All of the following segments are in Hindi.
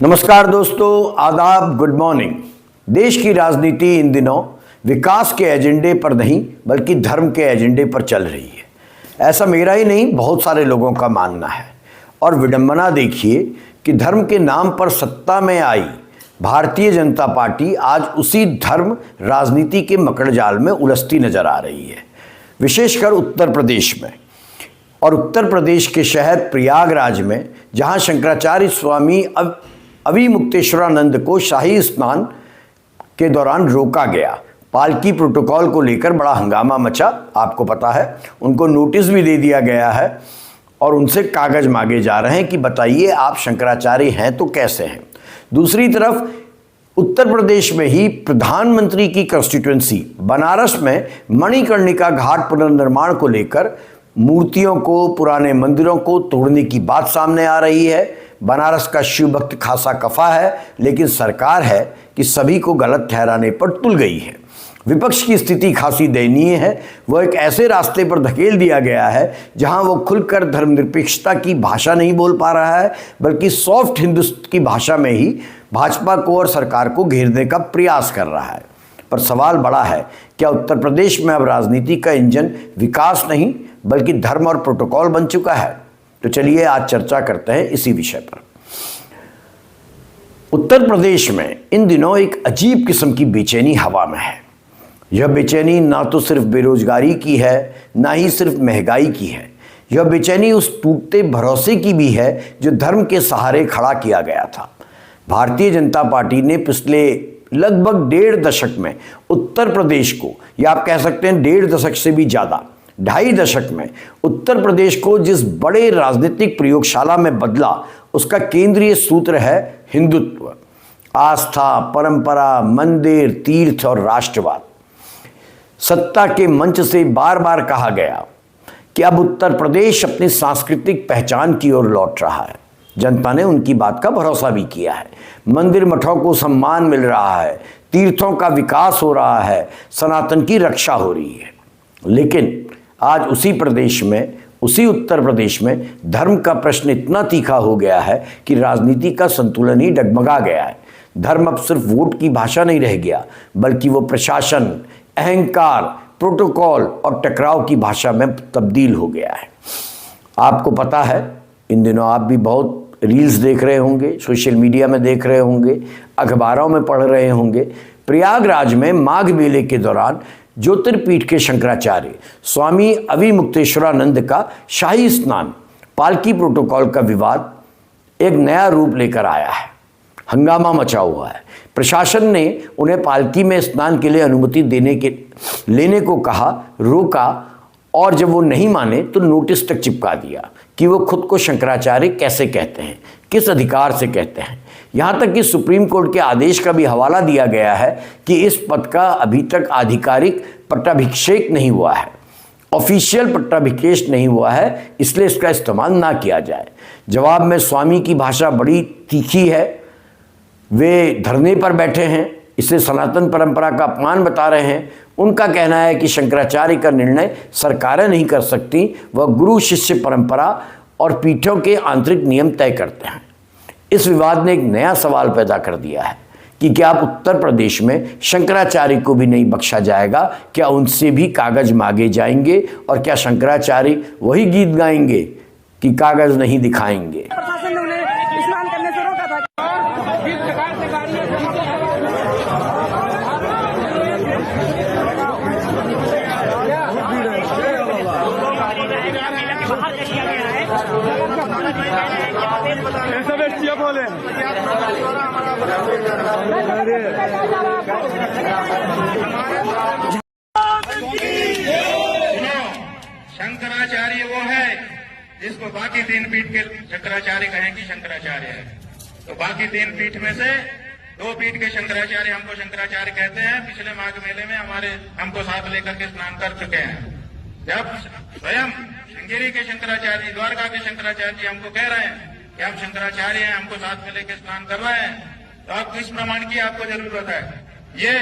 नमस्कार दोस्तों, आदाब, गुड मॉर्निंग। देश की राजनीति इन दिनों विकास के एजेंडे पर नहीं बल्कि धर्म के एजेंडे पर चल रही है। ऐसा मेरा ही नहीं, बहुत सारे लोगों का मानना है। और विडंबना देखिए कि धर्म के नाम पर सत्ता में आई भारतीय जनता पार्टी आज उसी धर्म राजनीति के मकड़जाल में उलझती नजर आ रही है, विशेषकर उत्तर प्रदेश में। और उत्तर प्रदेश के शहर प्रयागराज में जहां शंकराचार्य स्वामी अविमुक्तेश्वरानंद को शाही स्नान के दौरान रोका गया, पालकी प्रोटोकॉल को लेकर बड़ा हंगामा मचा। आपको पता है, उनको नोटिस भी दे दिया गया है और उनसे कागज मांगे जा रहे हैं कि बताइए आप शंकराचार्य हैं तो कैसे हैं। दूसरी तरफ उत्तर प्रदेश में ही प्रधानमंत्री की कंस्टिट्यूएंसी बनारस में मणिकर्णिका घाट पुनर्निर्माण को लेकर मूर्तियों को, पुराने मंदिरों को तोड़ने की बात सामने आ रही है। बनारस का शिव भक्त खासा कफा है, लेकिन सरकार है कि सभी को गलत ठहराने पर तुल गई है। विपक्ष की स्थिति खासी दयनीय है। वह एक ऐसे रास्ते पर धकेल दिया गया है जहां वो खुलकर धर्मनिरपेक्षता की भाषा नहीं बोल पा रहा है, बल्कि सॉफ्ट हिंदुस्तान की भाषा में ही भाजपा को और सरकार को घेरने का प्रयास कर रहा है। पर सवाल बड़ा है, क्या उत्तर प्रदेश में अब राजनीति का इंजन विकास नहीं बल्कि धर्म और प्रोटोकॉल बन चुका है? तो चलिए आज चर्चा करते हैं इसी विषय पर। उत्तर प्रदेश में इन दिनों एक अजीब किस्म की बेचैनी हवा में है। यह बेचैनी ना तो सिर्फ बेरोजगारी की है, ना ही सिर्फ महंगाई की है। यह बेचैनी उस टूटते भरोसे की भी है जो धर्म के सहारे खड़ा किया गया था। भारतीय जनता पार्टी ने पिछले लगभग 1.5 दशक में उत्तर प्रदेश को, या आप कह सकते हैं 1.5 दशक से भी ज़्यादा, 2.5 दशक में उत्तर प्रदेश को जिस बड़े राजनीतिक प्रयोगशाला में बदला, उसका केंद्रीय सूत्र है हिंदुत्व, आस्था, परंपरा, मंदिर, तीर्थ और राष्ट्रवाद। सत्ता के मंच से बार बार कहा गया कि अब उत्तर प्रदेश अपनी सांस्कृतिक पहचान की ओर लौट रहा है। जनता ने उनकी बात का भरोसा भी किया है। मंदिर मठों को सम्मान मिल रहा है, तीर्थों का विकास हो रहा है, सनातन की रक्षा हो रही है। लेकिन आज उसी उत्तर प्रदेश में धर्म का प्रश्न इतना तीखा हो गया है कि राजनीति का संतुलन ही डगमगा गया है। धर्म अब सिर्फ वोट की भाषा नहीं रह गया, बल्कि वो प्रशासन, अहंकार, प्रोटोकॉल और टकराव की भाषा में तब्दील हो गया है। आपको पता है, इन दिनों आप भी बहुत रील्स देख रहे होंगे, सोशल मीडिया में देख रहे होंगे, अखबारों में पढ़ रहे होंगे। प्रयागराज में माघ मेले के दौरान ज्योतिर्पीठ के शंकराचार्य स्वामी अविमुक्तेश्वरानंद का शाही स्नान, पालकी प्रोटोकॉल का विवाद एक नया रूप लेकर आया है। हंगामा मचा हुआ है। प्रशासन ने उन्हें पालकी में स्नान के लिए अनुमति लेने को कहा, रोका, और जब वो नहीं माने तो नोटिस तक चिपका दिया कि वो खुद को शंकराचार्य कैसे कहते हैं, किस अधिकार से कहते हैं। यहाँ तक कि सुप्रीम कोर्ट के आदेश का भी हवाला दिया गया है कि इस पद का अभी तक आधिकारिक पट्टाभिषेक नहीं हुआ है, ऑफिशियल पट्टाभिषेक नहीं हुआ है, इसलिए इसका इस्तेमाल ना किया जाए। जवाब में स्वामी की भाषा बड़ी तीखी है। वे धरने पर बैठे हैं, इसे सनातन परंपरा का अपमान बता रहे हैं। उनका कहना है कि शंकराचार्य का निर्णय सरकारें नहीं कर सकती, वह गुरु शिष्य परंपरा और पीठों के आंतरिक नियम तय करते हैं। इस विवाद ने एक नया सवाल पैदा कर दिया है कि क्या आप उत्तर प्रदेश में शंकराचार्य को भी नहीं बख्शा जाएगा? क्या उनसे भी कागज मांगे जाएंगे? और क्या शंकराचार्य वही गीत गाएंगे कि कागज नहीं दिखाएंगे? शंकराचार्य वो है जिसको बाकी 3 पीठ के शंकराचार्य कहें कि शंकराचार्य है। तो बाकी 3 पीठ में से 2 पीठ के शंकराचार्य हमको शंकराचार्य कहते हैं। पिछले माघ मेले में हमको साथ लेकर के स्नान कर चुके हैं। जब स्वयं श्रृंगेरी के शंकराचार्य, द्वारका के शंकराचार्य जी हमको कह रहे हैं कि हम शंकराचार्य हैं, हमको साथ में लेकर स्नान कर रहे हैं, तो आपको इस प्रमाण की आपको जरूरत है। ये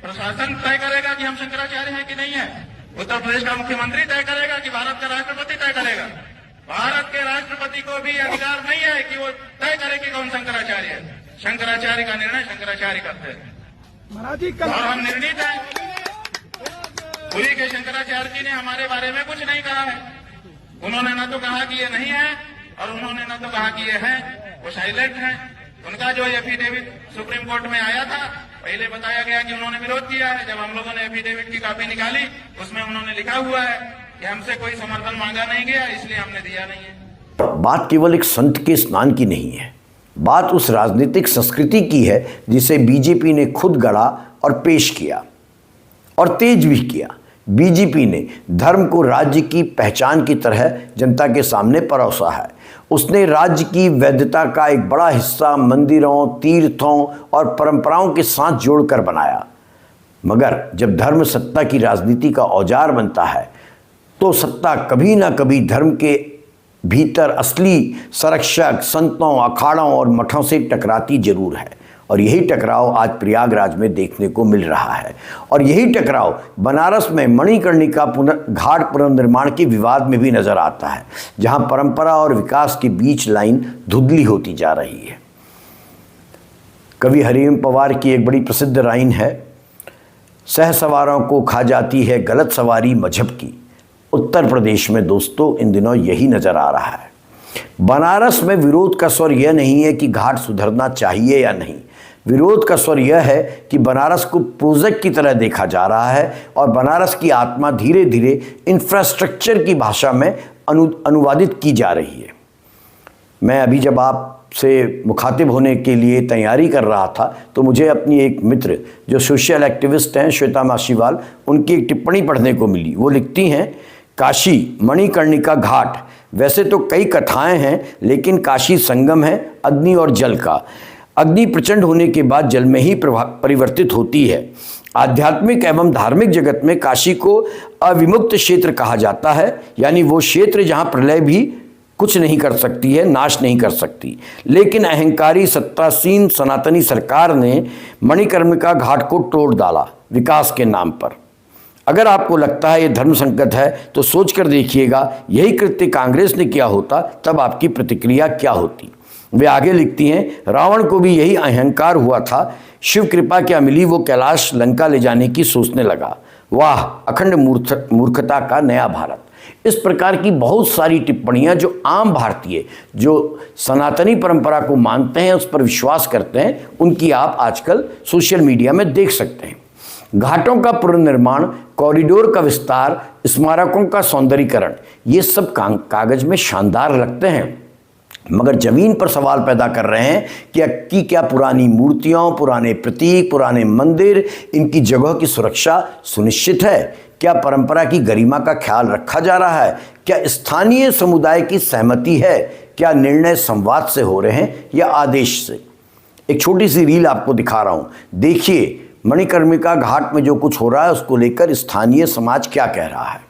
प्रशासन तय करेगा कि हम शंकराचार्य हैं कि नहीं है। उत्तर प्रदेश का मुख्यमंत्री तय करेगा कि भारत का राष्ट्रपति तय करेगा। भारत के राष्ट्रपति राष्ट्रपति को भी अधिकार नहीं है कि वो तय करे कि कौन शंकराचार्य है। शंकराचार्य का निर्णय शंकराचार्य करते हैं और हम निर्णित हैं। पुरी के शंकराचार्य जी ने हमारे बारे में कुछ नहीं कहा है। उन्होंने न तो कहा कि ये नहीं है और उन्होंने न तो कहा कि ये है। वो साइलेंट है। उनका जो एफिडेविट सुप्रीम कोर्ट में आया था, पहले बताया गया कि उन्होंने विरोध किया है। जब हम लोगों ने एफिडेविट की कॉपी निकाली, उसमें उन्होंने लिखा हुआ है कि हमसे कोई समर्थन मांगा नहीं गया, इसलिए हमने दिया नहीं है। बात केवल एक संत के स्नान की नहीं है, बात उस राजनीतिक संस्कृति की है जिसे बीजेपी ने खुद गढ़ा और पेश किया और तेज भी किया। बीजेपी ने धर्म को राज्य की पहचान की तरह जनता के सामने परोसा है। उसने राज्य की वैधता का एक बड़ा हिस्सा मंदिरों, तीर्थों और परंपराओं के साथ जोड़कर बनाया। मगर जब धर्म सत्ता की राजनीति का औजार बनता है तो सत्ता कभी ना कभी धर्म के भीतर असली संरक्षक संतों, अखाड़ों और मठों से टकराती जरूर है। और यही टकराव आज प्रयागराज में देखने को मिल रहा है। और यही टकराव बनारस में मणिकर्णिका घाट पुनर्निर्माण के विवाद में भी नजर आता है, जहां परंपरा और विकास के बीच लाइन धुंधली होती जा रही है। कवि हरिओम पवार की एक बड़ी प्रसिद्ध लाइन है, सहसवारों को खा जाती है गलत सवारी मजहब की। उत्तर प्रदेश में दोस्तों इन दिनों यही नजर आ रहा है। बनारस में विरोध का स्वर यह नहीं है कि घाट सुधरना चाहिए या नहीं। विरोध का स्वर यह है कि बनारस को प्रोजेक्ट की तरह देखा जा रहा है और बनारस की आत्मा धीरे धीरे इंफ्रास्ट्रक्चर की भाषा में अनुवादित की जा रही है। मैं अभी जब आपसे मुखातिब होने के लिए तैयारी कर रहा था तो मुझे अपनी एक मित्र जो सोशल एक्टिविस्ट हैं, श्वेता मासीवाल, उनकी एक टिप्पणी पढ़ने को मिली। वो लिखती हैं, काशी मणिकर्णिका घाट वैसे तो कई कथाएं हैं, लेकिन काशी संगम है अग्नि और जल का। अग्नि प्रचंड होने के बाद जल में ही परिवर्तित होती है। आध्यात्मिक एवं धार्मिक जगत में काशी को अविमुक्त क्षेत्र कहा जाता है, यानी वो क्षेत्र जहां प्रलय भी कुछ नहीं कर सकती है, नाश नहीं कर सकती। लेकिन अहंकारी सत्तासीन सनातनी सरकार ने मणिकर्णिका घाट को तोड़ डाला विकास के नाम पर। अगर आपको लगता है ये धर्म संकट है तो सोच कर देखिएगा, यही कृत्य कांग्रेस ने किया होता तब आपकी प्रतिक्रिया क्या होती। वे आगे लिखती हैं, रावण को भी यही अहंकार हुआ था, शिव कृपा क्या मिली, वो कैलाश लंका ले जाने की सोचने लगा। वाह, अखंड मूर्खता का नया भारत। इस प्रकार की बहुत सारी टिप्पणियां जो आम भारतीय जो सनातनी परंपरा को मानते हैं, उस पर विश्वास करते हैं, उनकी आप आजकल सोशल मीडिया में देख सकते हैं। घाटों का पुनर्निर्माण, कॉरिडोर का विस्तार, स्मारकों का सौंदर्यीकरण, ये सब कागज में शानदार लगते हैं, मगर जमीन पर सवाल पैदा कर रहे हैं कि क्या पुरानी मूर्तियों, पुराने प्रतीक, पुराने मंदिर, इनकी जगह की सुरक्षा सुनिश्चित है? क्या परंपरा की गरिमा का ख्याल रखा जा रहा है? क्या स्थानीय समुदाय की सहमति है? क्या निर्णय संवाद से हो रहे हैं या आदेश से? एक छोटी सी रील आपको दिखा रहा हूं, देखिए मणिकर्णिका घाट में जो कुछ हो रहा है उसको लेकर स्थानीय समाज क्या कह रहा है।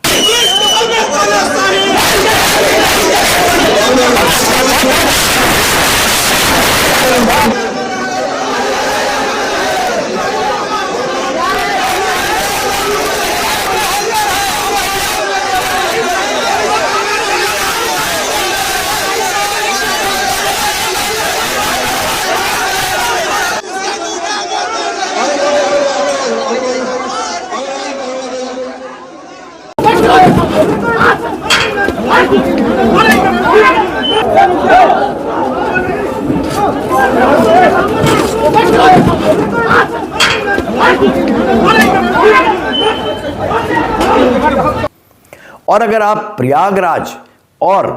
और अगर आप प्रयागराज और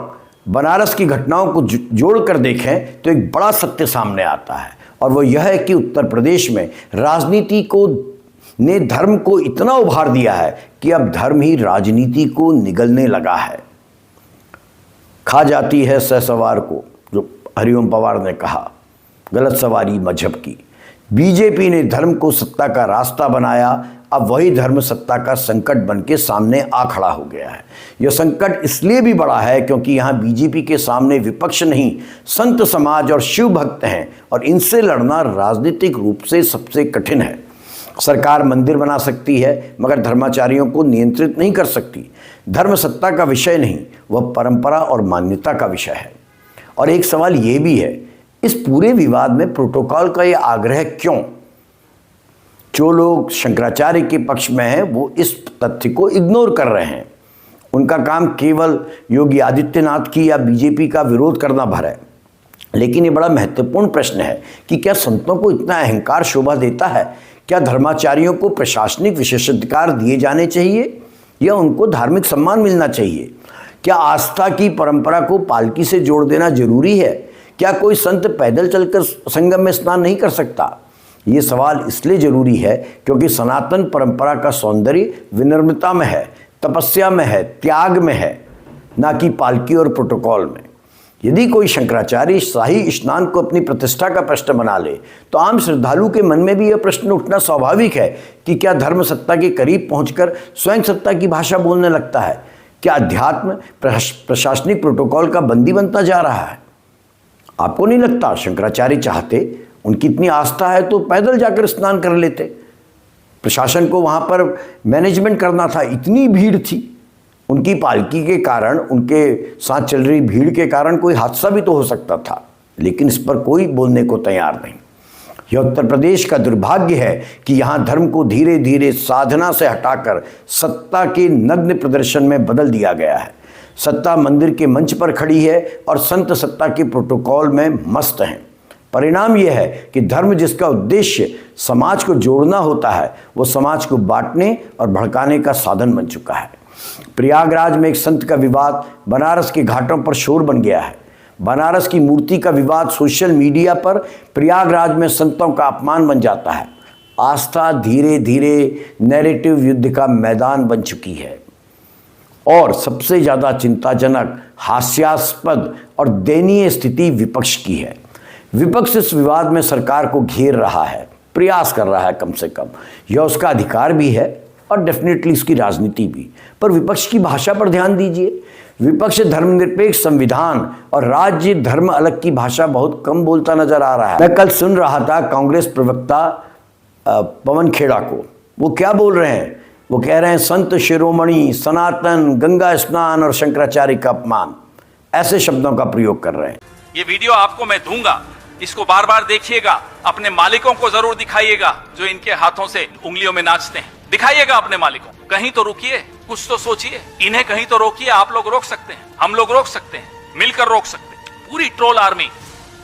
बनारस की घटनाओं को जोड़कर देखें तो एक बड़ा सत्य सामने आता है, और वो यह है कि उत्तर प्रदेश में राजनीति ने धर्म को इतना उभार दिया है कि अब धर्म ही राजनीति को निगलने लगा है। खा जाती है सहसवार को, जो हरिओम पवार ने कहा, गलत सवारी मजहब की। बीजेपी ने धर्म को सत्ता का रास्ता बनाया, अब वही धर्म सत्ता का संकट बन के सामने आ खड़ा हो गया है। यह संकट इसलिए भी बड़ा है क्योंकि यहाँ बीजेपी के सामने विपक्ष नहीं, संत समाज और शिव भक्त हैं, और इनसे लड़ना राजनीतिक रूप से सबसे कठिन है। सरकार मंदिर बना सकती है मगर धर्माचार्यों को नियंत्रित नहीं कर सकती। धर्म सत्ता का विषय नहीं, वह परंपरा और मान्यता का विषय है। और एक सवाल ये भी है, इस पूरे विवाद में प्रोटोकॉल का ये आग्रह क्यों? जो लोग शंकराचार्य के पक्ष में हैं वो इस तथ्य को इग्नोर कर रहे हैं। उनका काम केवल योगी आदित्यनाथ की या बीजेपी का विरोध करना भर है। लेकिन ये बड़ा महत्वपूर्ण प्रश्न है कि क्या संतों को इतना अहंकार शोभा देता है? क्या धर्माचार्यों को प्रशासनिक विशेषाधिकार दिए जाने चाहिए या उनको धार्मिक सम्मान मिलना चाहिए? क्या आस्था की परंपरा को पालकी से जोड़ देना जरूरी है? क्या कोई संत पैदल चलकर संगम में स्नान नहीं कर सकता? ये सवाल इसलिए जरूरी है क्योंकि सनातन परंपरा का सौंदर्य विनम्रता में है, तपस्या में है, त्याग में है, ना कि पालकी और प्रोटोकॉल में। यदि कोई शंकराचार्य शाही स्नान को अपनी प्रतिष्ठा का प्रश्न बना ले तो आम श्रद्धालु के मन में भी यह प्रश्न उठना स्वाभाविक है कि क्या धर्म सत्ता के करीब पहुंचकर स्वयं सत्ता की भाषा बोलने लगता है? क्या अध्यात्म प्रशासनिक प्रोटोकॉल का बंदी बनता जा रहा है? आपको नहीं लगता शंकराचार्य चाहते? उनकी इतनी आस्था है तो पैदल जाकर स्नान कर लेते। प्रशासन को वहाँ पर मैनेजमेंट करना था, इतनी भीड़ थी। उनकी पालकी के कारण, उनके साथ चल रही भीड़ के कारण कोई हादसा भी तो हो सकता था, लेकिन इस पर कोई बोलने को तैयार नहीं। यह उत्तर प्रदेश का दुर्भाग्य है कि यहाँ धर्म को धीरे धीरे साधना से हटाकर सत्ता के नग्न प्रदर्शन में बदल दिया गया है। सत्ता मंदिर के मंच पर खड़ी है और संत सत्ता के प्रोटोकॉल में मस्त हैं। परिणाम यह है कि धर्म जिसका उद्देश्य समाज को जोड़ना होता है वो समाज को बांटने और भड़काने का साधन बन चुका है। प्रयागराज में एक संत का विवाद बनारस के घाटों पर शोर बन गया है। बनारस की मूर्ति का विवाद सोशल मीडिया पर प्रयागराज में संतों का अपमान बन जाता है। आस्था धीरे धीरे नैरेटिव युद्ध का मैदान बन चुकी है। और सबसे ज़्यादा चिंताजनक, हास्यास्पद और दयनीय स्थिति विपक्ष की है। विपक्ष इस विवाद में सरकार को घेर रहा है, प्रयास कर रहा है, कम से कम यह उसका अधिकार भी है और डेफिनेटली इसकी राजनीति भी। पर विपक्ष की भाषा पर ध्यान दीजिए। विपक्ष धर्मनिरपेक्ष संविधान और राज्य धर्म अलग की भाषा बहुत कम बोलता नजर आ रहा है। मैं कल सुन रहा था कांग्रेस प्रवक्ता पवन खेड़ा को, वो क्या बोल रहे हैं? वो कह रहे हैं संत शिरोमणि, सनातन, गंगा स्नान और शंकराचार्य का अपमान, ऐसे शब्दों का प्रयोग कर रहे हैं। ये वीडियो आपको मैं दूंगा, इसको बार बार देखिएगा, अपने मालिकों को जरूर दिखाइएगा जो इनके हाथों से उंगलियों में नाचते हैं। दिखाइएगा अपने मालिकों, कहीं तो रुकिए, कुछ तो सोचिए, इन्हें कहीं तो रोकिए। आप लोग रोक सकते हैं, हम लोग रोक सकते हैं, मिलकर रोक सकते हैं। पूरी ट्रोल आर्मी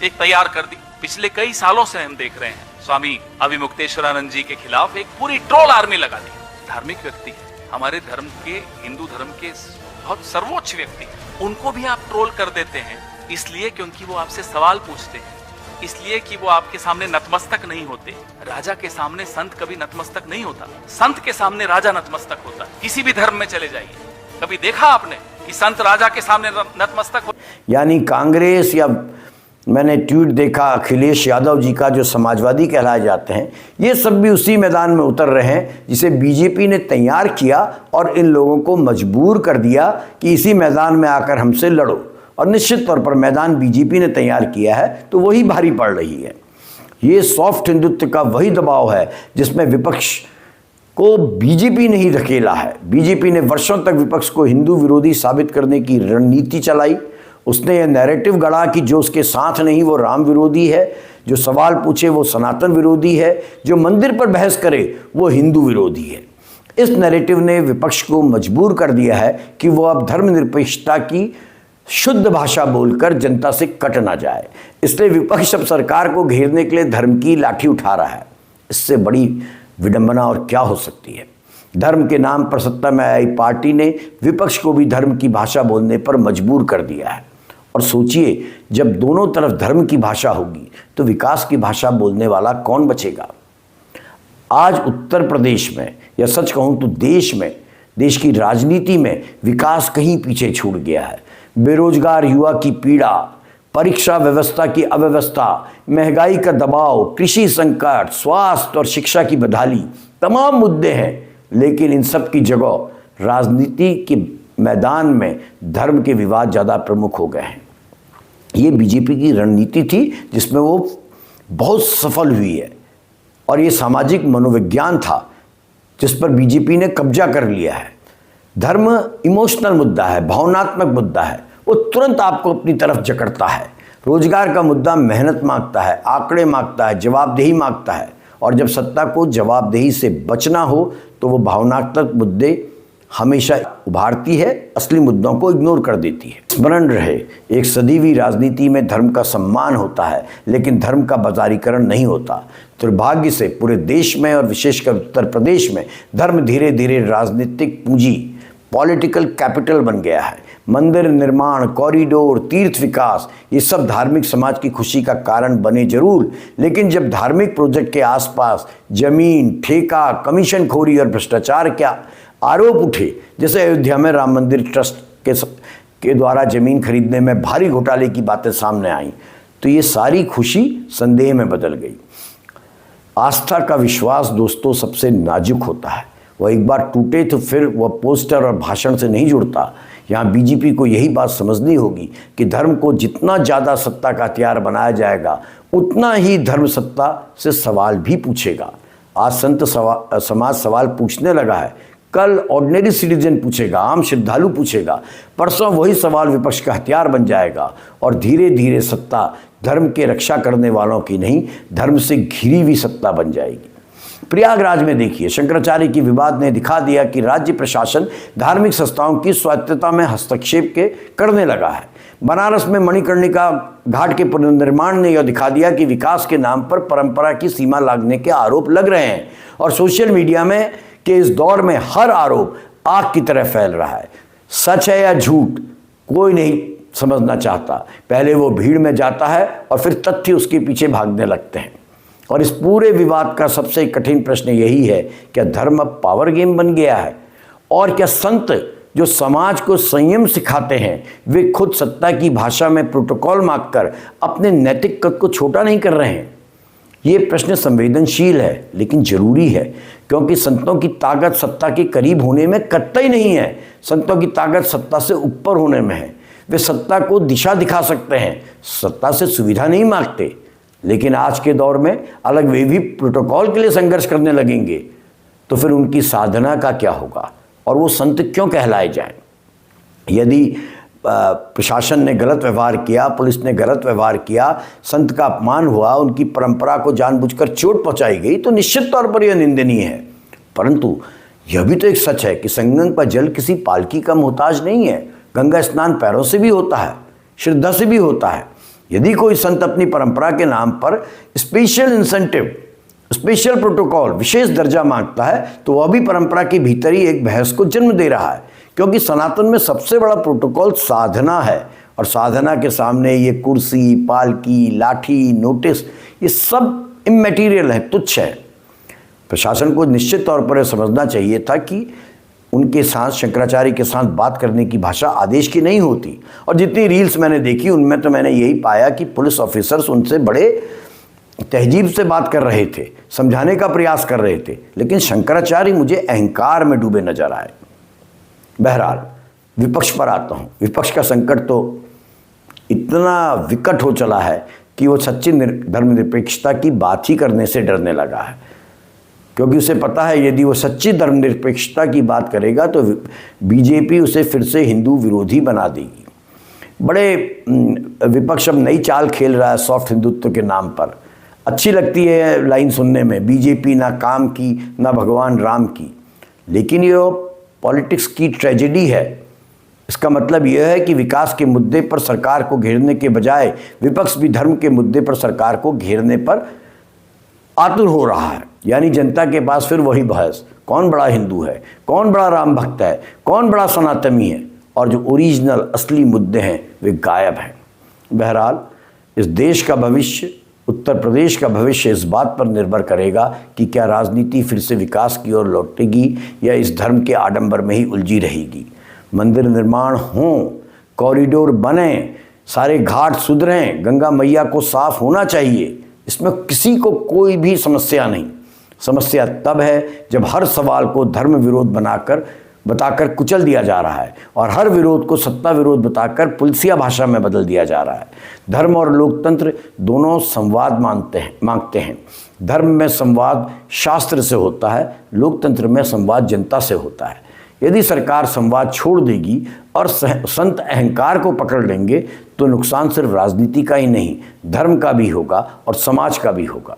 एक तैयार कर दी। पिछले कई सालों से हम देख रहे हैं स्वामी अभिमुक्तेश्वरानंद जी के खिलाफ एक पूरी ट्रोल आर्मी लगा दी। धार्मिक व्यक्ति है, हमारे धर्म के, हिंदू धर्म के बहुत सर्वोच्च व्यक्ति, उनको भी आप ट्रोल कर देते हैं इसलिए क्योंकि वो आपसे सवाल पूछते हैं, इसलिए कि वो आपके सामने नतमस्तक नहीं होते। राजा के सामने संत कभी नतमस्तक नहीं होता, संत के सामने राजा नतमस्तक होता है। किसी भी धर्म में चले जाइए, कभी देखा आपने कि संत राजा के सामने नतमस्तक हो? यानी कांग्रेस, या मैंने ट्वीट देखा अखिलेश यादव जी का जो समाजवादी कहलाए जाते हैं, ये सब भी उसी मैदान में उतर रहे हैं जिसे बीजेपी ने तैयार किया और इन लोगों को मजबूर कर दिया कि इसी मैदान में आकर हमसे लड़ो। और निश्चित तौर पर मैदान बीजेपी ने तैयार किया है तो वही भारी पड़ रही है। ये सॉफ्ट हिंदुत्व का वही दबाव है जिसमें विपक्ष को बीजेपी ने ही धकेला है। बीजेपी ने वर्षों तक विपक्ष को हिंदू विरोधी साबित करने की रणनीति चलाई। उसने यह नैरेटिव गढ़ा कि जो उसके साथ नहीं वो राम विरोधी है, जो सवाल पूछे वो सनातन विरोधी है, जो मंदिर पर बहस करे वो हिंदू विरोधी है। इस नैरेटिव ने विपक्ष को मजबूर कर दिया है कि वो अब धर्मनिरपेक्षता की शुद्ध भाषा बोलकर जनता से कट ना जाए। इसलिए विपक्ष अब सरकार को घेरने के लिए धर्म की लाठी उठा रहा है। इससे बड़ी विडंबना और क्या हो सकती है? धर्म के नाम पर सत्ता में आई पार्टी ने विपक्ष को भी धर्म की भाषा बोलने पर मजबूर कर दिया है। और सोचिए, जब दोनों तरफ धर्म की भाषा होगी तो विकास की भाषा बोलने वाला कौन बचेगा? आज उत्तर प्रदेश में, या सच कहूँ तो देश में, देश की राजनीति में विकास कहीं पीछे छूट गया है। बेरोजगार युवा की पीड़ा, परीक्षा व्यवस्था की अव्यवस्था, महंगाई का दबाव, कृषि संकट, स्वास्थ्य और शिक्षा की बदहाली, तमाम मुद्दे हैं। लेकिन इन सब की जगह राजनीति के मैदान में धर्म के विवाद ज़्यादा प्रमुख हो गए हैं। ये बीजेपी की रणनीति थी जिसमें वो बहुत सफल हुई है और ये सामाजिक मनोविज्ञान था जिस पर बीजेपी ने कब्जा कर लिया है। धर्म इमोशनल मुद्दा है, भावनात्मक मुद्दा है, वो तुरंत आपको अपनी तरफ जकड़ता है। रोजगार का मुद्दा मेहनत मांगता है, आंकड़े मांगता है, जवाबदेही मांगता है। और जब सत्ता को जवाबदेही से बचना हो तो वो भावनात्मक मुद्दे हमेशा उभारती है, असली मुद्दों को इग्नोर कर देती है। स्मरण रहे, एक सदीवी राजनीति में धर्म का सम्मान होता है, लेकिन धर्म का बाजारीकरण नहीं होता। दुर्भाग्य से पूरे देश में और विशेषकर उत्तर प्रदेश में धर्म धीरे धीरे राजनीतिक पूंजी, पॉलिटिकल कैपिटल बन गया है। मंदिर निर्माण, कॉरिडोर, तीर्थ विकास, ये सब धार्मिक समाज की खुशी का कारण बने जरूर, लेकिन जब धार्मिक प्रोजेक्ट के आसपास जमीन, ठेका, कमीशनखोरी और भ्रष्टाचार क्या आरोप उठे, जैसे अयोध्या में राम मंदिर ट्रस्ट के द्वारा जमीन खरीदने में भारी घोटाले की बातें सामने आई, तो ये सारी खुशी संदेह में बदल गई। आस्था का विश्वास दोस्तों सबसे नाजुक होता है, वह एक बार टूटे तो फिर वह पोस्टर और भाषण से नहीं जुड़ता। यहाँ बीजेपी को यही बात समझनी होगी कि धर्म को जितना ज़्यादा सत्ता का हथियार बनाया जाएगा, उतना ही धर्म सत्ता से सवाल भी पूछेगा। आज संत समाज सवाल पूछने लगा है, कल ऑर्डिनरी सिटीजन पूछेगा, आम श्रद्धालु पूछेगा, परसों वही सवाल विपक्ष का हथियार बन जाएगा और धीरे धीरे सत्ता धर्म के रक्षा करने वालों की नहीं, धर्म से घिरी हुई सत्ता बन जाएगी। प्रयागराज में देखिए, शंकराचार्य की विवाद ने दिखा दिया कि राज्य प्रशासन धार्मिक संस्थाओं की स्वायत्तता में हस्तक्षेप करने लगा है। बनारस में मणिकर्णिका घाट के पुनर्निर्माण ने यह दिखा दिया कि विकास के नाम पर परंपरा की सीमा लागने के आरोप लग रहे हैं और सोशल मीडिया में के इस दौर में हर आरोप आग की तरह फैल रहा है। सच है या झूठ कोई नहीं समझना चाहता, पहले वो भीड़ में जाता है और फिर तथ्य उसके पीछे भागने लगते हैं। और इस पूरे विवाद का सबसे कठिन प्रश्न यही है, क्या धर्म अब पावर गेम बन गया है? और क्या संत जो समाज को संयम सिखाते हैं, वे खुद सत्ता की भाषा में प्रोटोकॉल मांगकर अपने नैतिक कद को छोटा नहीं कर रहे हैं? ये प्रश्न संवेदनशील है लेकिन जरूरी है, क्योंकि संतों की ताकत सत्ता के करीब होने में कतई नहीं है। संतों की ताकत सत्ता से ऊपर होने में है। वे सत्ता को दिशा दिखा सकते हैं, सत्ता से सुविधा नहीं मांगते। लेकिन आज के दौर में अलग वे भी प्रोटोकॉल के लिए संघर्ष करने लगेंगे, तो फिर उनकी साधना का क्या होगा और वो संत क्यों कहलाए जाएं? यदि प्रशासन ने गलत व्यवहार किया, पुलिस ने गलत व्यवहार किया, संत का अपमान हुआ, उनकी परंपरा को जानबूझकर चोट पहुंचाई गई, तो निश्चित तौर पर यह निंदनीय है। परंतु यह भी तो एक सच है कि संगम का जल किसी पालकी का मोहताज नहीं है। गंगा स्नान पैरों से भी होता है, श्रद्धा से भी होता है। यदि कोई संत अपनी परंपरा के नाम पर स्पेशल इंसेंटिव, स्पेशल प्रोटोकॉल, विशेष दर्जा मांगता है, तो वह भी परंपरा के भीतर ही एक बहस को जन्म दे रहा है, क्योंकि सनातन में सबसे बड़ा प्रोटोकॉल साधना है और साधना के सामने ये कुर्सी, पालकी, लाठी, नोटिस, ये सब इमैटीरियल है, तुच्छ है। प्रशासन को निश्चित तौर पर यह समझना चाहिए था कि उनके साथ, शंकराचार्य के साथ बात करने की भाषा आदेश की नहीं होती। और जितनी रील्स मैंने देखी उनमें तो मैंने यही पाया कि पुलिस ऑफिसर्स उनसे बड़े तहजीब से बात कर रहे थे, समझाने का प्रयास कर रहे थे, लेकिन शंकराचार्य मुझे अहंकार में डूबे नजर आए। बहरहाल विपक्ष पर आता हूँ। विपक्ष का संकट तो इतना विकट हो चला है कि वो सच्ची धर्मनिरपेक्षता की बात ही करने से डरने लगा है, क्योंकि उसे पता है यदि वो सच्ची धर्मनिरपेक्षता की बात करेगा तो बीजेपी उसे फिर से हिंदू विरोधी बना देगी। बड़े विपक्ष अब नई चाल खेल रहा है सॉफ्ट हिंदुत्व के नाम पर। अच्छी लगती है लाइन सुनने में, बीजेपी ना काम की ना भगवान राम की, लेकिन ये पॉलिटिक्स की ट्रेजेडी है। इसका मतलब यह है कि विकास के मुद्दे पर सरकार को घेरने के बजाय विपक्ष भी धर्म के मुद्दे पर सरकार को घेरने पर आतुर हो रहा है। यानी जनता के पास फिर वही बहस, कौन बड़ा हिंदू है, कौन बड़ा राम भक्त है, कौन बड़ा सनातनी है, और जो ओरिजिनल असली मुद्दे हैं वे गायब हैं। बहरहाल इस देश का भविष्य, उत्तर प्रदेश का भविष्य इस बात पर निर्भर करेगा कि क्या राजनीति फिर से विकास की ओर लौटेगी या इस धर्म के आडंबर में ही उलझी रहेगी। मंदिर निर्माण हों, कॉरिडोर बने, सारे घाट सुधरें, गंगा मैया को साफ होना चाहिए, इसमें किसी को कोई भी समस्या नहीं। समस्या तब है जब हर सवाल को धर्म विरोध बताकर कुचल दिया जा रहा है और हर विरोध को सत्ता विरोध बताकर पुलिसिया भाषा में बदल दिया जा रहा है। धर्म और लोकतंत्र दोनों संवाद मांगते हैं। धर्म में संवाद शास्त्र से होता है, लोकतंत्र में संवाद जनता से होता है। यदि सरकार संवाद छोड़ देगी और संत अहंकार को पकड़ लेंगे तो नुकसान सिर्फ राजनीति का ही नहीं, धर्म का भी होगा और समाज का भी होगा।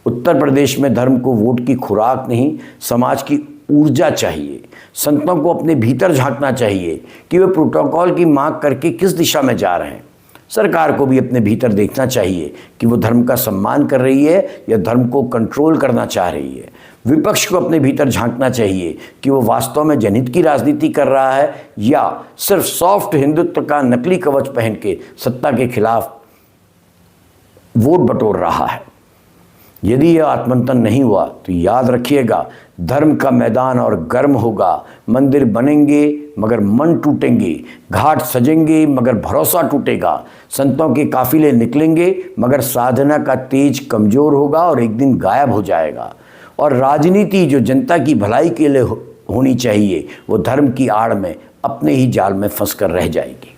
उत्तर प्रदेश में धर्म को वोट की खुराक नहीं, समाज की ऊर्जा चाहिए। संतों को अपने भीतर झांकना चाहिए कि वे प्रोटोकॉल की मांग करके किस दिशा में जा रहे हैं। सरकार को भी अपने भीतर देखना चाहिए कि वो धर्म का सम्मान कर रही है या धर्म को कंट्रोल करना चाह रही है। विपक्ष को अपने भीतर झांकना चाहिए कि वो वास्तव में जनहित की राजनीति कर रहा है या सिर्फ सॉफ्ट हिंदुत्व का नकली कवच पहन के सत्ता के खिलाफ वोट बटोर रहा है। यदि यह आत्मंथन नहीं हुआ तो याद रखिएगा, धर्म का मैदान और गर्म होगा। मंदिर बनेंगे मगर मन टूटेंगे, घाट सजेंगे मगर भरोसा टूटेगा, संतों के काफिले निकलेंगे मगर साधना का तेज कमजोर होगा और एक दिन गायब हो जाएगा। और राजनीति जो जनता की भलाई के लिए होनी चाहिए वो धर्म की आड़ में अपने ही जाल में फंस कर रह जाएगी।